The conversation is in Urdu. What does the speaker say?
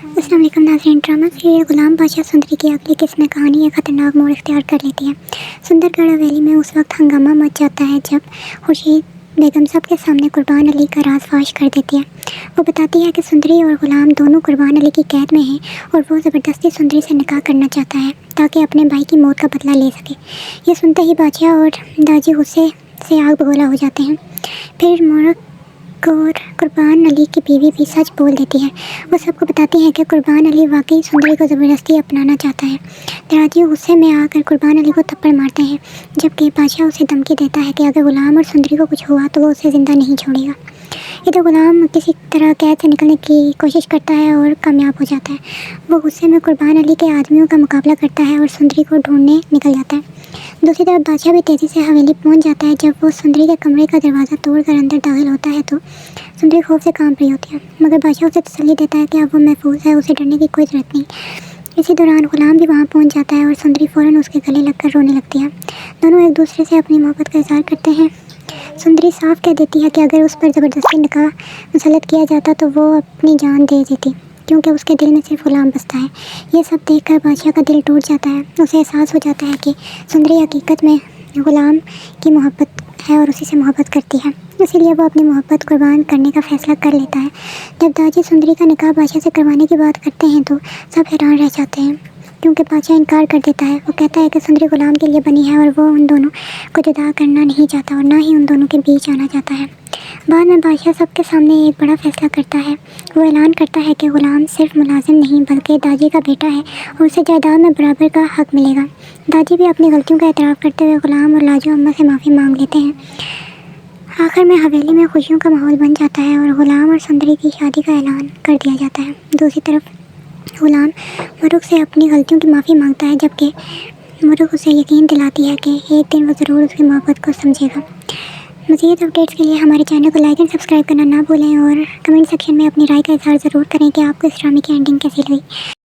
السلام علیکم ناظرین، ڈرامہ سیریل غلام بادشاہ سندری کی اگلی قسط میں کہانی ایک خطرناک موڑ اختیار کر لیتی ہے۔ سندر گڑھ حویلی میں اس وقت ہنگامہ مچ جاتا ہے جب خورشید بیگم سب کے سامنے قربان علی کا راز فاش کر دیتی ہے۔ وہ بتاتی ہے کہ سندری اور غلام دونوں قربان علی کی قید میں ہیں اور وہ زبردستی سندری سے نکاح کرنا چاہتا ہے تاکہ اپنے بھائی کی موت کا بدلہ لے سکے۔ یہ سنتے ہی بادشاہ اور داجی غصے سے آگ بگولا ہو جاتے ہیں۔ پھر مورک اور قربان علی کی بیوی بھی سچ بول دیتی ہے۔ وہ سب کو بتاتی ہے کہ قربان علی واقعی سندری کو زبردستی اپنانا چاہتا ہے۔ دراجی غصے میں آ کر قربان علی کو تھپڑ مارتے ہیں، جبکہ بادشاہ اسے دھمکی دیتا ہے کہ اگر غلام اور سندری کو کچھ ہوا تو وہ اسے زندہ نہیں چھوڑے گا۔ ادھر غلام کسی طرح قید سے نکلنے کی کوشش کرتا ہے اور کامیاب ہو جاتا ہے۔ وہ غصے میں قربان علی کے آدمیوں کا مقابلہ کرتا ہے اور سندری کو ڈھونڈنے نکل جاتا ہے۔ دوسری طرف بادشاہ بھی تیزی سے حویلی پہنچ جاتا ہے۔ جب وہ سندری کے کمرے کا دروازہ توڑ کر اندر داخل ہوتا ہے تو سندری خوف سے کانپ رہی ہوتی ہے، مگر بادشاہ اسے تسلی دیتا ہے کہ اب وہ محفوظ ہے، اسے ڈرنے کی کوئی ضرورت نہیں۔ اسی دوران غلام بھی وہاں پہنچ جاتا ہے اور سندری فوراً اس کے گلے لگ کر رونے لگتی ہے۔ دونوں ایک دوسرے سے اپنی محبت کا اظہار کرتے ہیں۔ سندری صاف کہہ دیتی ہے کہ اگر اس پر زبردستی نکاح مسلط کیا جاتا تو وہ اپنی جان دے دیتی، کیونکہ اس کے دل میں صرف غلام بستا ہے۔ یہ سب دیکھ کر بادشاہ کا دل ٹوٹ جاتا ہے۔ اسے احساس ہو جاتا ہے کہ سندری حقیقت میں غلام کی محبت ہے اور اسی سے محبت کرتی ہے، اسی لیے وہ اپنی محبت قربان کرنے کا فیصلہ کر لیتا ہے۔ جب داجی سندری کا نکاح بادشاہ سے کروانے کی بات کرتے ہیں تو سب حیران رہ جاتے ہیں، کیونکہ بادشاہ انکار کر دیتا ہے۔ وہ کہتا ہے کہ سندری غلام کے لیے بنی ہے اور وہ ان دونوں کو جدا کرنا نہیں چاہتا اور نہ ہی ان دونوں کے بیچ آنا چاہتا ہے۔ بعد میں بادشاہ سب کے سامنے ایک بڑا فیصلہ کرتا ہے۔ وہ اعلان کرتا ہے کہ غلام صرف ملازم نہیں بلکہ داجی کا بیٹا ہے اور اسے جائیداد میں برابر کا حق ملے گا۔ داجی بھی اپنی غلطیوں کا اعتراف کرتے ہوئے غلام اور لاجو اماں سے معافی مانگ لیتے ہیں۔ آخر میں حویلی میں خوشیوں کا ماحول بن جاتا ہے اور غلام اور سندری کی شادی کا اعلان کر دیا جاتا ہے۔ دوسری طرف غلام مورک سے اپنی غلطیوں کی معافی مانگتا ہے، جبکہ مورک اسے یقین دلاتی ہے کہ ایک دن وہ ضرور اس کی محبت کو سمجھے گا۔ مزید اپڈیٹس کے لیے ہمارے چینل کو لائک اینڈ سبسکرائب کرنا نہ بھولیں اور کمنٹ سیکشن میں اپنی رائے کا اظہار ضرور کریں کہ آپ کو اس ڈرامے کی اینڈنگ کیسی لگی۔